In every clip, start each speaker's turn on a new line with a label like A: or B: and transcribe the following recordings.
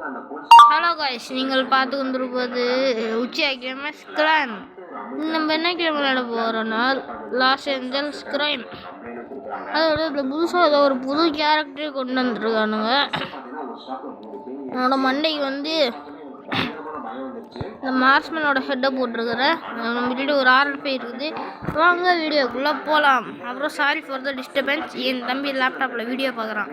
A: Hello guys, நீங்கள் பார்த்து கொண்டிருப்பது உச்சியா கேமர்ஸ் கிளான். நம்ம என்ன கேம் விளையாட போகிறோன்னா லாஸ் ஏஞ்சல்ஸ் கிரைம். அதோட இந்த புதுசாக ஏதோ ஒரு புது கேரக்டரே கொண்டு வந்துருக்கானுங்க. என்னோட மண்டைக்கு வந்து இந்த மார்ஸ்மேனோட ஹெட்டை போட்டிருக்கிறேன். நம்ம வீடியோ ஒரு RP இருக்குது. வாங்க வீடியோக்குள்ளே போகலாம். அப்புறம் சாரி ஃபார் த டிஸ்டர்பன்ஸ், என் தம்பி லேப்டாப்பில் வீடியோ பார்க்குறான்.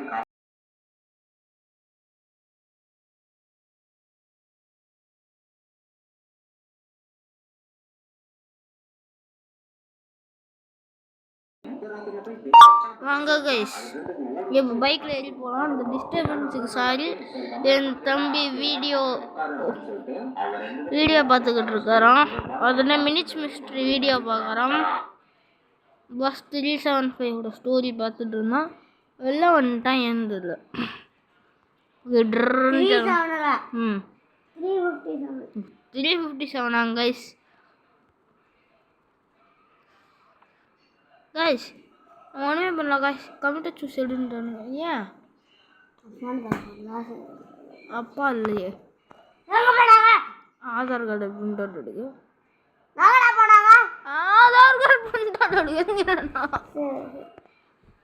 A: வாங்க கைஸ், இப்போ பைக்கில் ஏறி போகலாம். இந்த டிஸ்டர்பன்ஸுக்கு சாரி. என் தம்பி வீடியோ பார்த்துக்கிட்டு இருக்கிறான். அதில் மினிட்ஸ் மிஸ்ட்ரி வீடியோ பார்க்குறான். பஸ் 375 ஸ்டோரி பார்த்துட்டு இருந்தான். வெளில வந்துட்டான். ஏந்ததில்ல 357 கைஸ். கைஸ் ஒன்றுமே பண்ணல கைஸ். Computer choose எடுன்ட்டானுங்க. ஏன் அப்பா இல்லையே, ஆதார் கார்டு பிரிண்ட் அவுட் எடுக்கு. ஆதார் கார்டு பிரிண்ட் அவுட் எடுக்கிறேன்னா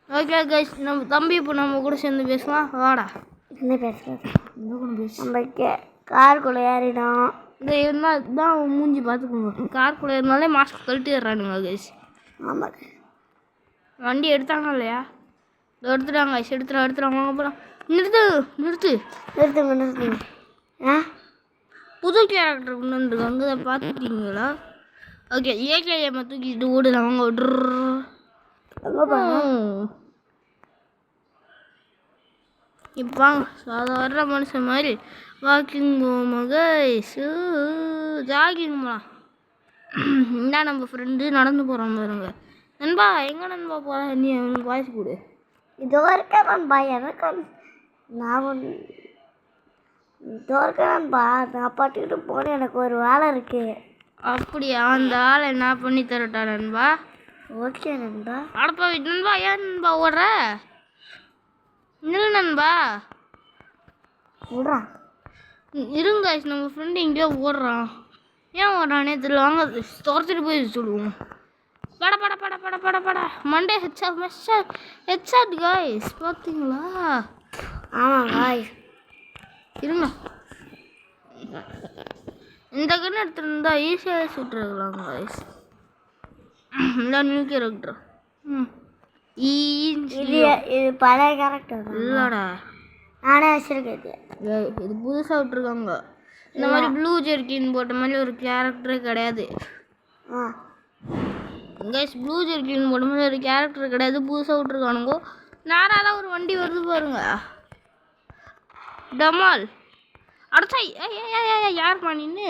A: ஓகே கைஸ், நம்ம தம்பி இப்போ நம்ம கூட சேர்ந்து பேசலாம். வாடா என்ன பேசுறது, நம்ம காருக்குள்ளே ஏறிடும். இந்த இருந்தால் தான் மூஞ்சி பார்த்துக்கோங்க. காருக்குள்ளே இருந்தாலே மாஸ்க் கழட்டிடுறானுங்க கைஸ். ஆமாம், வண்டி எடுத்தாங்க இல்லையா? எடுத்துட்டாங்க கைஸ். எடுத்துறாங்க. அப்புறம் நிறுத்துங்க. புது கேரக்டர் கொண்டு வந்துருக்காங்க, அதை பார்த்துட்டீங்களா? ஓகே, ஏகேஎம் தூக்கிட்டு ஓடுறாங்க. இப்போ அதை வர்ற மனுஷன் மாதிரி வாக்கிங் போவோமா கைஸ்? ஜாகிங் போகலாம். என்ன நம்ம ஃப்ரெண்டு நடந்து போகிறோம் பாருங்க. நண்பா, எங்கே நண்பா போகிறேன்? நீ அவனுக்கு வாய்ஸ் கொடு. இதோ இருக்க நண்பா, எனக்கு நான் இதோ இருக்க நண்பா, நான் பாட்டுக்கிட்டு போனேன். எனக்கு ஒரு வேலை இருக்கு. அப்படியா? அந்த ஆளை என்ன பண்ணி தரட்டா நண்பா? ஓகே நண்பா. அடப்பா நண்பா, ஏன் நண்பா ஓடுற? இல்லை நண்பா, ஓடுறான். இருங்க, நம்ம ஃப்ரெண்டு எங்கேயோ ஓடுறான். ஏன் ஓடுறானே தெரியல. வாங்க துரத்துட்டு போய் சொல்லுவோம். பட மண்டே ஹெட்ஷாட் காய்ஸ், பார்த்தீங்களா? ஆமாம் காய்ஸ். இருங்க, இந்த கண்ணு எடுத்துருந்தா ஈஸியாக சுட்டுருக்கலாம் காய்ஸ். இல்லை நியூ கேரக்டர். இது பழைய கேரக்டர் இல்லைடா, நானே வச்சிருக்கேன். இது புதுசாக விட்டுருக்காங்க. இந்த மாதிரி ப்ளூ ஜெர்கின் போட்ட மாதிரி ஒரு கேரக்டரே கிடையாது கைஸ். ப்ளூ ஜெர்கின் போட்ட மாதிரி ஒரு கேரக்டர் கிடையாது, புதுசாக விட்டுருக்கானுங்க. நேராக தான் ஒரு வண்டி வருது பாருங்க. டமால் அடைச்சா யார் பண்ணின்னு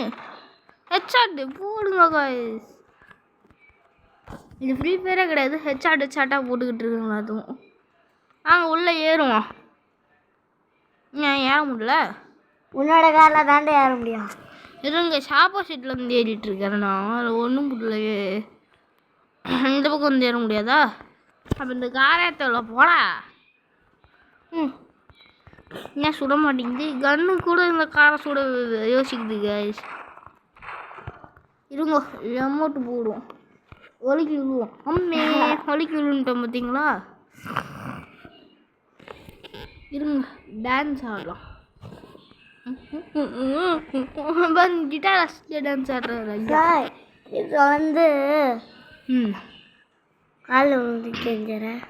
A: ஹெட்ஷாட் போடுங்க கைஸ். இது ஃப்ரீ ஃபயரே கிடையாது, ஹெட்ஷாட்டாக போட்டுக்கிட்டு இருக்குங்களா? அதுவும் உள்ளே ஏறுவோம். ஏன் ஏற முடியல? உன்னோட காரில் தாண்டே ஏற முடியும். இருங்க, ஆப்போசிட்டில் வந்து ஏறிட்டு இருக்கிறேன் நான். அதில் ஒன்றும் புரியலையே. இந்த பக்கம் வந்து ஏற முடியாதா? அப்போ இந்த காரியத்தில் போடா. ஏன் சுட மாட்டேங்குது? கன்று கூட இந்த காரை சுட யோசிக்குது கைஸ். இருங்க, அமௌண்ட்டு போடுவோம். ஒலிக்கு விழுவோம். ஒலிக்கு விழுந்துட்டோம் பார்த்தீங்களா? இருங்க, டான்ஸ் ஆடலாம். கிட்டார் டான்ஸ் ஆடுறாரு. இது வந்து காலில் விழுந்து செஞ்சுறேன்.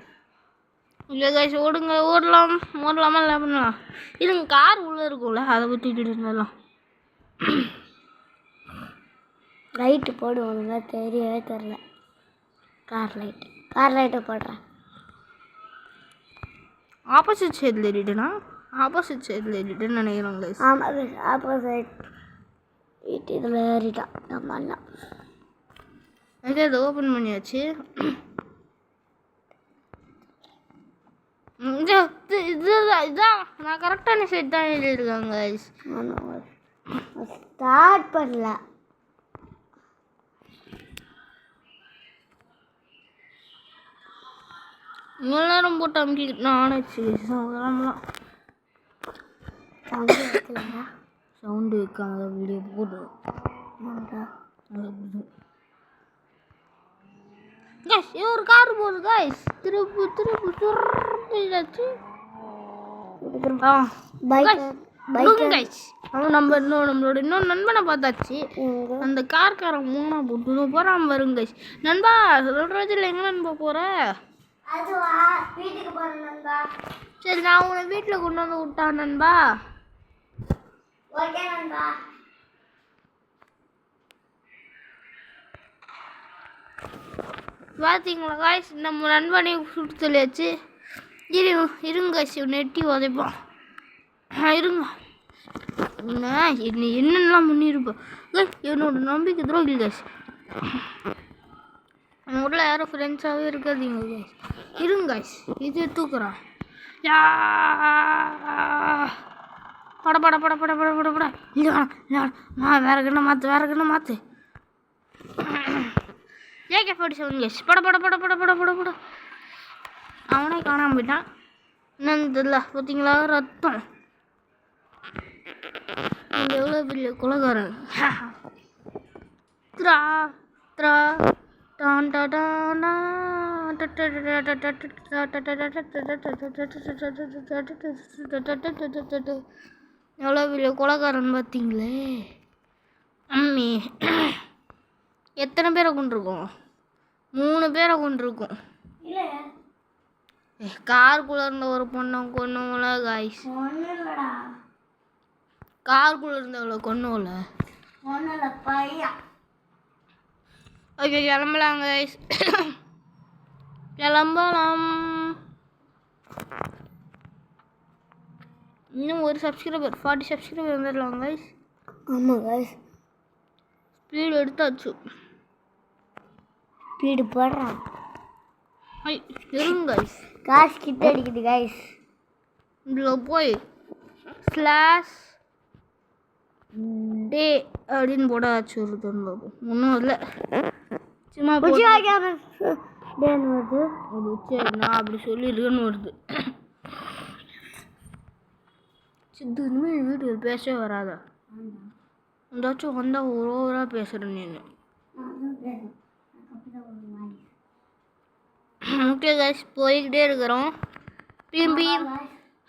A: இல்லை கைஸ், ஓடலாமா இல்லை பண்ணலாம். இதுங்க கார் உள்ளே இருக்கும்ல, அதை பற்றிக்கிட்டு இருந்தலாம். லைட்டு போடுவாங்க, தெரியவே தெரில. கார் லைட்டை போடுறேன். ஆப்போசிட் சைடில் ஏறிட்டுனா? ஆப்போசிட் சைடில் ஏறிட்டுன்னு நினைக்கிறோம் கைஸ். ஆமாம், ஆப்போசிட் இதில் ஏறிட்டான் நம்ம அண்ணா. ஓகே, அதை ஓப்பன் பண்ணியாச்சு. இதுதான் நான் கரெக்டான சைட் தான் எழுதியிருக்காங்க கைஸ். ஸ்டார்ட் பண்ணல. இவ்வளோ நேரம் போட்டு அமுக்கிக்கிட்டு நான் ஆனச்சு கிளம்பலாம். சவுண்டு வைக்காம வீடியோ போடு கைஸ் ஒரு கார் போகுது கைஸ் திருப்பு திருப்பிடாச்சு நம்மளோட இன்னொரு நண்பனை பார்த்தாச்சு அந்த கார்காரன் மூணா போட்டு போறான் வரும் கைஸ் நண்பா சொல்றதுல எங்க நண்பா போற சரி நான் உன்னை வீட்டில் கொண்டு வந்து விட்டான் நண்பா பார்த்தீங்களா காய்ஸ் நம்ம நண்பனையும் சுட்டு சொல்லியாச்சு இருங்க காய்ஸ் நெட்டி உதைப்போம் இருங்க என்னென்னலாம் பண்ணியிருப்போம் என்னோட நம்பிக்கை துரோகி காய்ஸ் நம்ம ஊரில் யாரும் ஃப்ரெண்ட்ஸாகவே இருக்காதீங்க காய்ஸ் இருங்க காய்ஸ் இது தூக்குறான் பட பட பட பட பட பட பட இல்லை வேற கண்ணை மாற்று AK-47 கேஸ் பட பட பட பட பட பட பட அவனே காணாமல் போயிட்டான் என்னன்னு தெரியல பார்த்தீங்களா ரத்தம் எவ்வளோ பெரிய கொலைகாரன் த்ரா த்ரா டான் டான் எவ்வளோ பெரிய கொலைகாரன் பார்த்தீங்களே அம்மி எத்தனை பேரை கொண்டிருக்கோம் 3 பேரை கொண்டிருக்கோம் காருக்குள்ளே இருந்த ஒரு பொண்ணை கொன்னவங்கள காய்ஸ் காருக்குள்ளே இருந்தவளை கொன்னவள ஓகே கிளம்பலாம் காய்ஸ் கிளம்பலாம் இன்னும் ஒரு சப்ஸ்கிரைபர் 40 சப்ஸ்கிரைபர் வந்துடலாம் காய்ஸ்
B: ஆமாம் காய்ஸ்
A: ஸ்பீடு எடுத்தாச்சு
B: ஸ்பீடு போடுறான்
A: இருங்க கைஸ்
B: காசு கிட்ட அடிக்குது கைஸ்
A: இதில் போய் ஸ்லாஷ் டே அப்படின்னு போடாச்சு ஒரு தொண்ணூறு ஒன்றும் இல்லை சும்மா
B: டேன்னு வருது
A: நான் அப்படி சொல்லியிருக்கேன்னு வருது சித்து இனிமேல் வீட்டுக்கு பேசவே வராதா ஏதாச்சும் வந்தால் ஓவராக பேசுகிறேன் நீ ஓகே கைஸ் போய்கிட்டே இருக்கிறோம் திரும்பி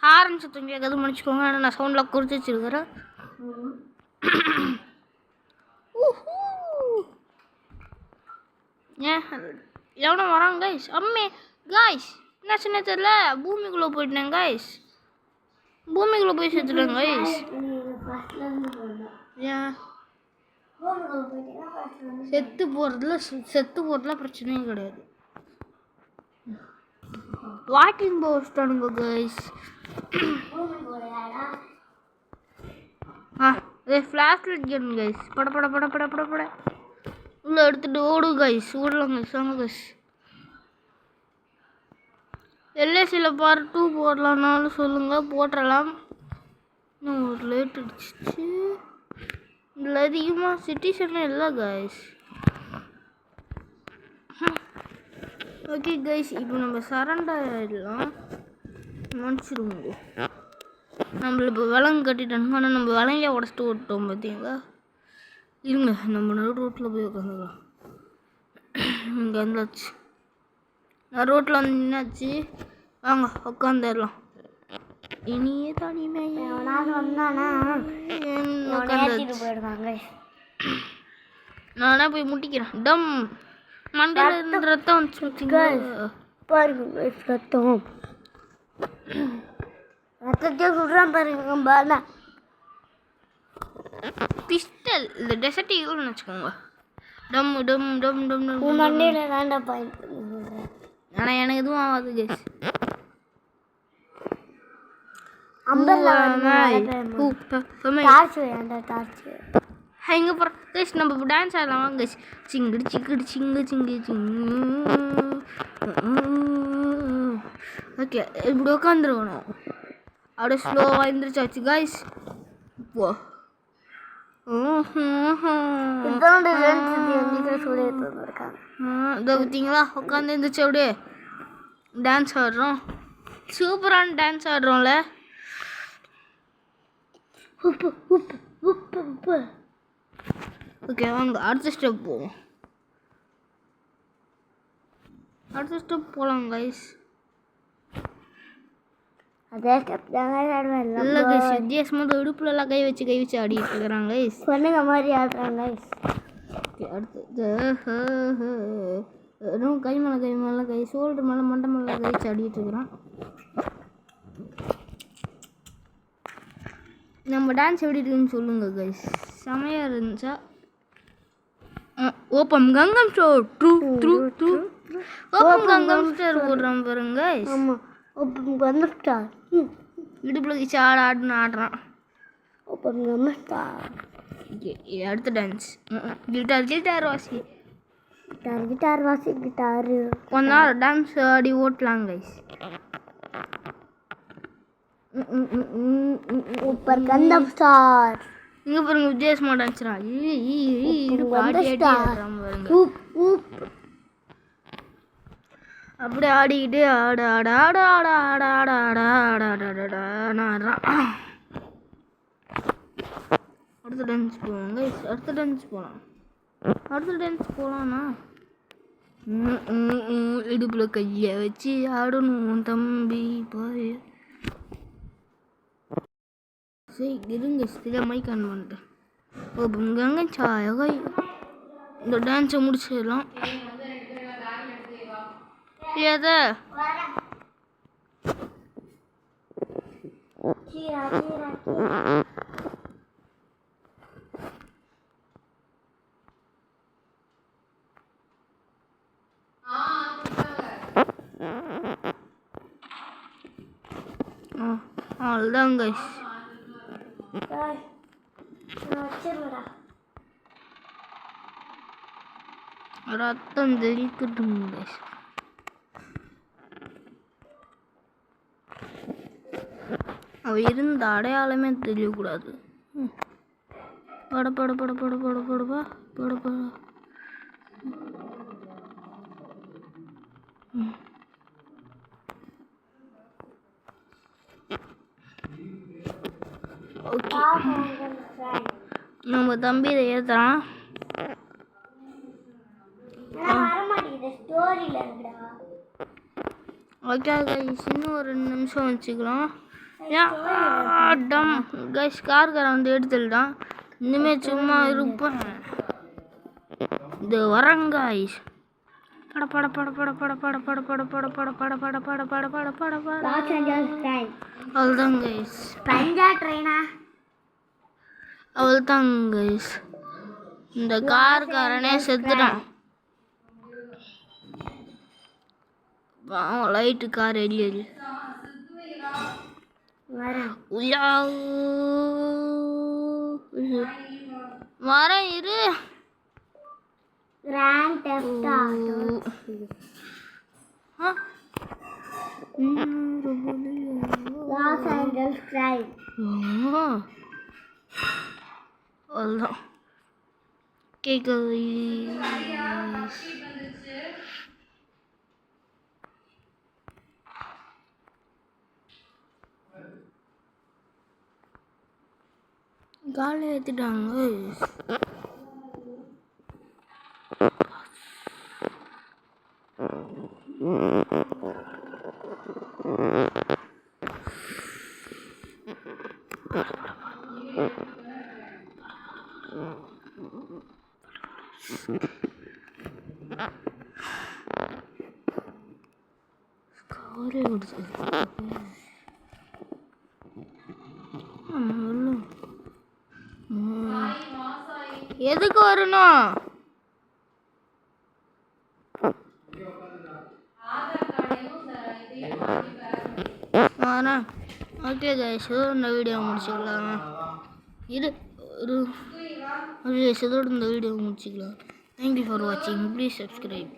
A: ஹாரன் சத்தம் கேட்காது முடிச்சுக்கோங்க ஆனால் நான் சவுண்டில் குறித்து வச்சுருக்கிறேன் ஏன் எவனோ வராங்க கைஸ் அம்மே காய்ஸ் என்ன சின்ன தெரியல பூமிக்குள்ளே போயிட்டேன் காய்ஸ் பூமிக்குள்ளே போய் சேர்த்துட்டேன் கைஸ் ஏன் செத்து போகிறதுல பிரச்சனையே கிடையாது வாக்கிங் போஸ்டானுங்க guys flash light game guys பட பட பட பட பட பட உள்ளே எடுத்துகிட்டு ஓடு கைஸ் ஓடலாம் கைஸ் வாங்க கைஸ் எல்ஐசியில் பார்ட் 2 போடலான்னாலும் சொல்லுங்கள் போட்டுடலாம் இன்னும் ஒரு லேட் அடிச்சிச்சு இதில் அதிகமாக சிட்டிசனே இல்லை கைஸ் ஓகே கைஸ் இப்போ நம்ம சரண்டர் ஆகிடலாம் மன்னிச்சிடுவோங்க நம்மள இப்போ விலங்கு கட்டிட்டாங்க ஆனால் நம்ம விலங்கே உடச்சிட்டு விட்டோம் பார்த்தீங்களா இருங்க நம்ம நடு ரோட்டில் போய் உட்காந்துக்கலாம் இங்கே வந்தாச்சு நான் ரோட்டில் வந்து நின்னாச்சு வாங்க உட்காந்துடலாம் இனியே தனிமே நானே போய் முட்டிக்கிறேன் டம் மண்டையில் இருந்து ரத்தம் வந்துச்சு
B: பாருங்க ரத்தத்தை சொல்கிறான் பாருங்க
A: பிஸ்டல் இந்த டெசர்ட் ஈகிள்னு வச்சுக்கோங்க டம் டம் டம் டம் டம்
B: மண்டையில் வேண்டாம் பாயிண்ட்
A: ஆனால் எனக்கு எதுவும் ஆகாது கேஸ் எங்கே போகிறோம் கேஸ் நம்ம இப்போ டான்ஸ் ஆடலாம் வாங்க கேஸ் சிங்கிடு சிங்கிடு சிங்கு சிங்கு சிங்கு ஓகே இப்படி உட்காந்துருக்கணும் அப்படியே ஸ்லோவாக எழுந்திரிச்சாச்சு காய்ஸ் இப்போ இதை பார்த்தீங்களா உட்காந்து இருந்துச்சு அப்படியே டான்ஸ் ஆடுறோம் சூப்பரான டான்ஸ் ஆடுறோம்ல
B: உப்பு உப்பு உப்பு உப்பு.
A: ஓகே வாங்க அடுத்த ஸ்டெப் போவோம். அடுத்த ஸ்டெப் போகலாம் கைஸ்.
B: அதே ஸ்டெப் தாங்க ஆடுவேன்.
A: இல்லை கைஸ் வித்தியாசமாக இடுப்புலலாம் கை வச்சு ஆடிட்டு இருக்கிறாங்க கைஸ்.
B: பொண்ணுங்க மாதிரி ஆடுறாங்க கைஸ்.
A: ஓகே அடுத்தது வெறும் கை மேலே கை ஷோல்டர் மேலே மண்டை மேலே கை வச்சு ஆடிட்டு இருக்கிறான். நம்ம டான்ஸ் எப்படி இருக்குன்னு சொல்லுங்க கைஸ். செமையாக இருந்துச்சா? ஓப்பம் கங்கம் ஸ்டோர் ட்ரூ ட்ரூ ட்ரூ ஓப்பம் கங்கம் ஸ்டோர் போடுறான் பாருங்க கைஸ்.
B: ஆமாம் ஓப்பன் கங்கம் ஸ்டார்.
A: இடுப்பில் கழிச்சு ஆடுறான்.
B: ஓப்பன் கங்கம் ஸ்டார்.
A: அடுத்த டான்ஸ் கிட்டார் வாசி.
B: கிட்டார் வாசி கிட்டாரு.
A: கொஞ்ச நேரம் டான்ஸ் ஆடி ஓட்டலாம் கைஸ்.
B: சூப்பர் கங்கம் ஸ்டார்.
A: இங்கே பாருங்க வித்தியாசமாக டான்ஸ்ரா. அப்படியே ஆடிக்கிட்டு அடுத்த டான்ஸ் போவாங்க. அடுத்த டான்ஸ் போகலான்னா இடுப்பில் கையை வச்சு ஆடணும் தம்பி பாரு. சரி இருங்க சரியாக மைக் ஆன் பண்ணிட்டேன். ஓப்பங்க சாயகை இந்த டான்ஸை முடிச்சிடலாம். ஏதா அவ்வளோதான் கைஸ். ரத்தம் தெளிக்கட்டும் கைஸ். அவ இருந்த அடையாளமே தெரியக்கூடாது. பட பட பட பட பட படப்பா பட பட. ஓகே நம்ம தம்பி இதை ஏற்றுறான். ஓகே கைஸ் இன்னும் ஒரு 2 நிமிஷம் வச்சுக்கலாம். டம் கைஸ் கார்காரன் வந்து எடுத்துட்டான். இனிமேல் சும்மா இருப்பேன். இது வரங்க கைஸ். பட பட பட பட பட பட பட பட பட பட பட பட பட பட பட பட பட. அவ்வளோதான் கைஸ். அவ்வளோதான் கைஸ். இந்த கார்காரனே செத்துட்டான். லைட்டு கார் எரியுது. வரேன் இரு.
B: Grand theft auto. Los Angeles crime.
A: அவ்வளோதான் கேட்குது. காலை ஏற்றிட்டாங்க. காரே கொடுத்து எதுக்கு வரணும்? ஓகே கைஸ் இந்த வீடியோ முடிச்சுக்கலாம். இதோட இந்த வீடியோ முடிச்சுக்கலாம். தேங்க்யூ ஃபார் வாட்சிங். Please subscribe.